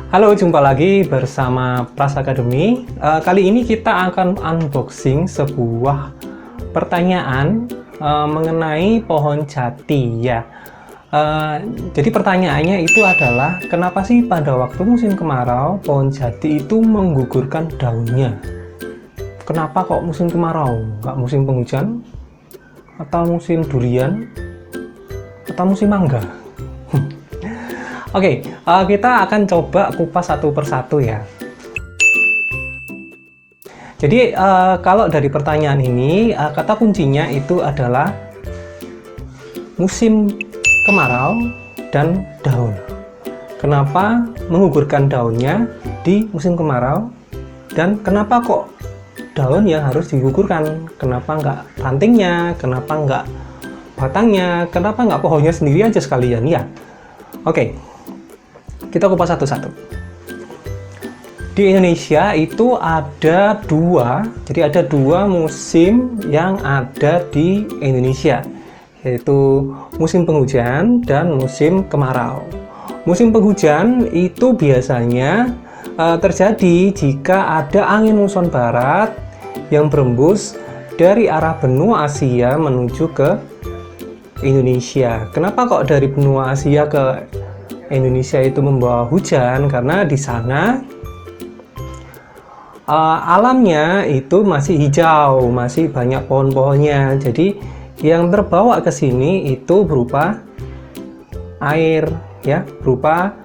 Halo, jumpa lagi bersama Pras Academy. Kali ini kita akan unboxing sebuah pertanyaan mengenai pohon jati ya. Jadi pertanyaannya itu adalah, kenapa sih pada waktu musim kemarau pohon jati itu menggugurkan daunnya? Kenapa kok musim kemarau, nggak musim penghujan? Atau musim durian? Atau musim mangga? Oke, kita akan coba kupas satu persatu ya. Jadi kalau dari pertanyaan ini, kata kuncinya itu adalah musim kemarau dan daun. Kenapa menggugurkan daunnya di musim kemarau? Dan kenapa kok daun yang harus digugurkan? Kenapa nggak rantingnya? Kenapa nggak batangnya? Kenapa nggak pohonnya sendiri aja sekalian ya? Oke. Kita kupas satu-satu. Di Indonesia itu ada jadi ada dua musim yang ada di Indonesia, yaitu musim penghujan dan musim kemarau. Musim penghujan itu biasanya terjadi jika ada angin muson barat yang berembus dari arah benua Asia menuju ke Indonesia. Kenapa kok dari benua Asia ke Indonesia itu membawa hujan? Karena di sana alamnya itu masih hijau, masih banyak pohon-pohonnya. Jadi yang terbawa ke sini itu berupa air, ya, berupa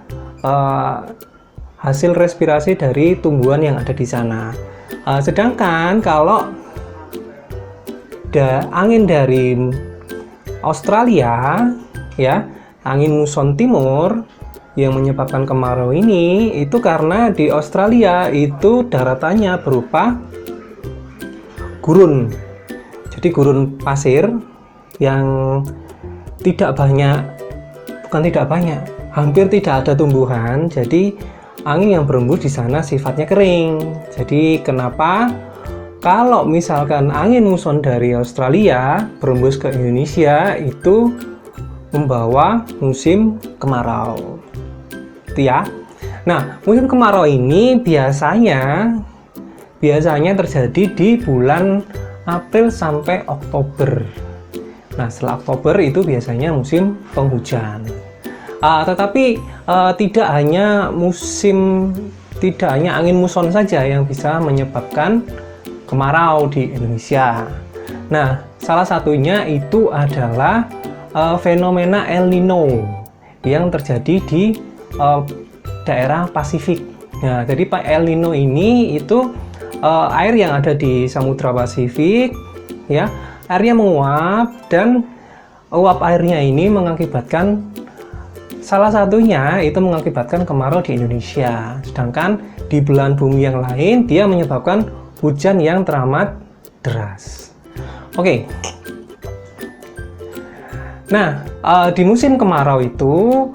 hasil respirasi dari tumbuhan yang ada di sana. Sedangkan kalau angin dari Australia, ya, angin muson timur yang menyebabkan kemarau ini itu karena di Australia itu daratannya berupa gurun. Jadi gurun pasir yang hampir tidak ada tumbuhan. Jadi angin yang berembus di sana sifatnya kering. Jadi kenapa kalau misalkan angin muson dari Australia berembus ke Indonesia itu membawa musim kemarau, itu ya. Nah, musim kemarau ini biasanya terjadi di bulan April sampai Oktober. Nah, setelah Oktober itu biasanya musim penghujan. Tetapi tidak hanya angin muson saja yang bisa menyebabkan kemarau di Indonesia. Nah, salah satunya itu adalah fenomena El Nino yang terjadi di daerah Pasifik. Nah, jadi El Nino ini itu air yang ada di Samudra Pasifik, ya, airnya menguap dan uap airnya ini salah satunya itu mengakibatkan kemarau di Indonesia. Sedangkan di belahan bumi yang lain dia menyebabkan hujan yang teramat deras. Oke. Nah, di musim kemarau itu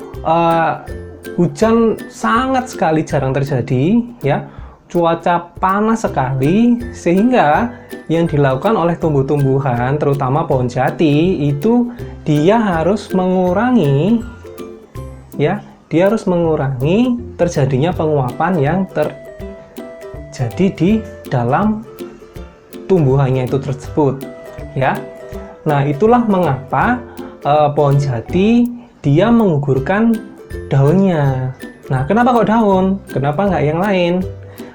hujan sangat sekali jarang terjadi, ya. Cuaca panas sekali sehingga yang dilakukan oleh tumbuh-tumbuhan, terutama pohon jati, itu dia harus mengurangi terjadinya penguapan yang terjadi di dalam tumbuhannya itu tersebut, ya. Nah, itulah mengapa pohon jati dia menggugurkan daunnya. Nah, kenapa kok daun? Kenapa nggak yang lain?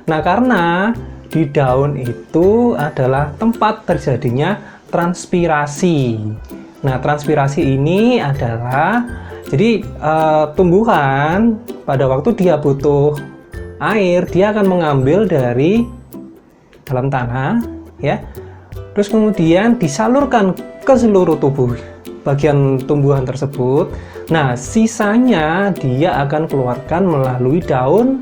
Nah, karena di daun itu adalah tempat terjadinya transpirasi. Nah, transpirasi ini adalah jadi tumbuhan pada waktu dia butuh air, dia akan mengambil dari dalam tanah, ya. Terus kemudian disalurkan ke seluruh tubuh bagian tumbuhan tersebut. Nah, sisanya dia akan keluarkan melalui daun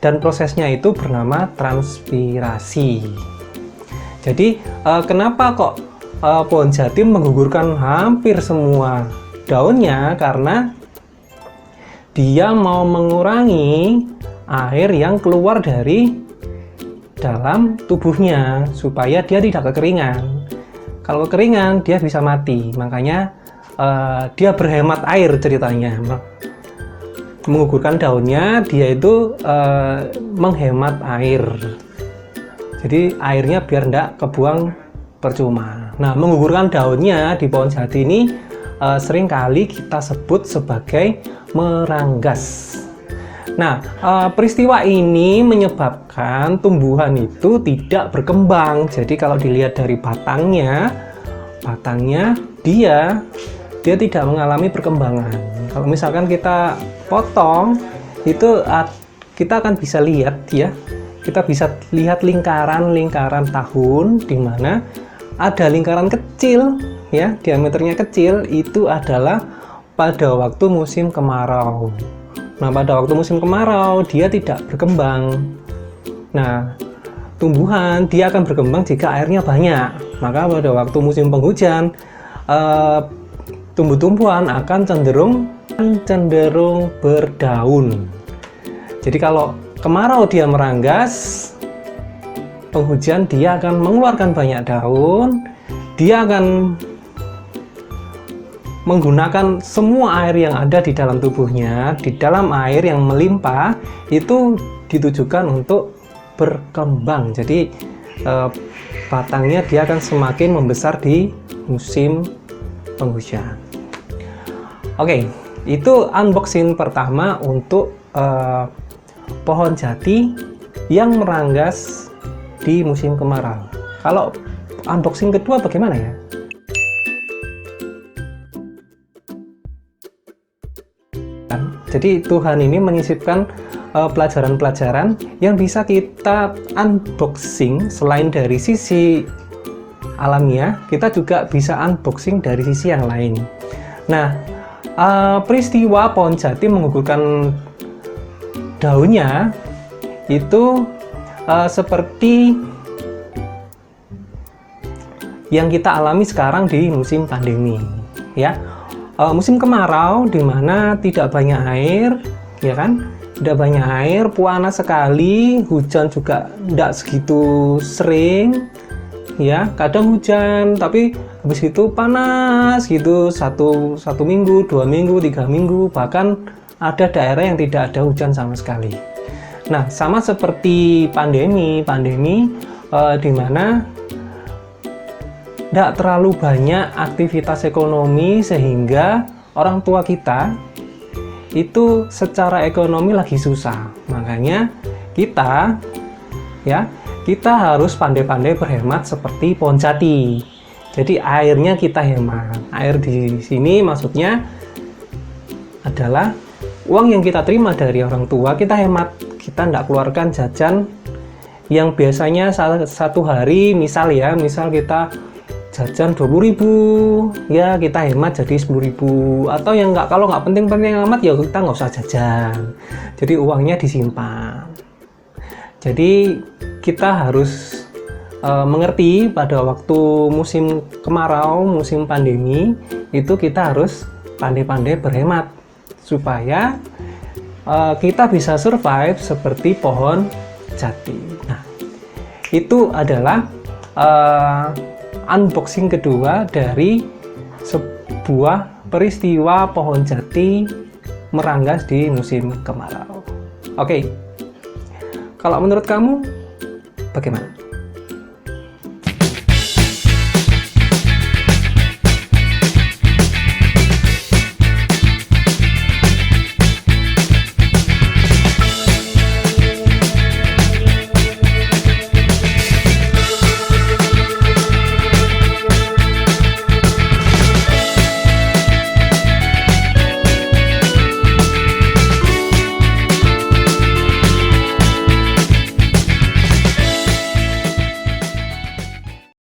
dan prosesnya itu bernama transpirasi. Jadi kenapa kok pohon jati menggugurkan hampir semua daunnya? Karena dia mau mengurangi air yang keluar dari dalam tubuhnya supaya dia tidak kekeringan. Kalau kekeringan dia bisa mati, makanya dia berhemat air ceritanya. Menggugurkan daunnya, dia itu menghemat air. Jadi airnya biar tidak kebuang percuma. Nah, menggugurkan daunnya di pohon jati ini seringkali kita sebut sebagai meranggas. Nah, peristiwa ini menyebabkan tumbuhan itu tidak berkembang. Jadi kalau dilihat dari batangnya dia tidak mengalami perkembangan. Kalau misalkan kita potong, itu kita akan bisa lihat ya. Kita bisa lihat lingkaran tahun di mana ada lingkaran kecil ya, diameternya kecil, itu adalah pada waktu musim kemarau. Nah, pada waktu musim kemarau dia tidak berkembang. Nah, tumbuhan dia akan berkembang jika airnya banyak. Maka pada waktu musim penghujan tumbuh-tumbuhan akan cenderung berdaun. Jadi kalau kemarau dia meranggas, penghujan dia akan mengeluarkan banyak daun, dia akan menggunakan semua air yang ada di dalam tubuhnya. Di dalam air yang melimpah itu ditujukan untuk berkembang. Jadi batangnya dia akan semakin membesar di musim penghujan. Oke, itu unboxing pertama untuk pohon jati yang meranggas di musim kemarau. Kalau unboxing kedua bagaimana ya? Jadi Tuhan ini menyisipkan pelajaran-pelajaran yang bisa kita unboxing. Selain dari sisi alamiah, kita juga bisa unboxing dari sisi yang lain. Nah, peristiwa pohon jati menggugurkan daunnya itu seperti yang kita alami sekarang di musim pandemi ya. Musim kemarau di mana tidak banyak air, ya kan? Tidak banyak air, panas sekali, hujan juga tidak segitu sering, ya. Kadang hujan, tapi habis itu panas gitu, satu minggu, 2 minggu, 3 minggu, bahkan ada daerah yang tidak ada hujan sama sekali. Nah, sama seperti pandemi di mana tidak terlalu banyak aktivitas ekonomi sehingga orang tua kita itu secara ekonomi lagi susah. Makanya kita harus pandai-pandai berhemat seperti pohon jati. Jadi airnya kita hemat. Air di sini maksudnya adalah uang yang kita terima dari orang tua kita hemat. Kita tidak keluarkan jajan yang biasanya satu hari misal kita jajan 20.000, ya kita hemat jadi 10.000. Atau yang kalau nggak penting-penting amat ya kita nggak usah jajan, jadi uangnya disimpan. Jadi kita harus mengerti pada waktu musim kemarau, musim pandemi itu kita harus pandai-pandai berhemat supaya kita bisa survive seperti pohon jati. Nah, itu adalah unboxing kedua dari sebuah peristiwa pohon jati meranggas di musim kemarau. Oke, kalau menurut kamu bagaimana?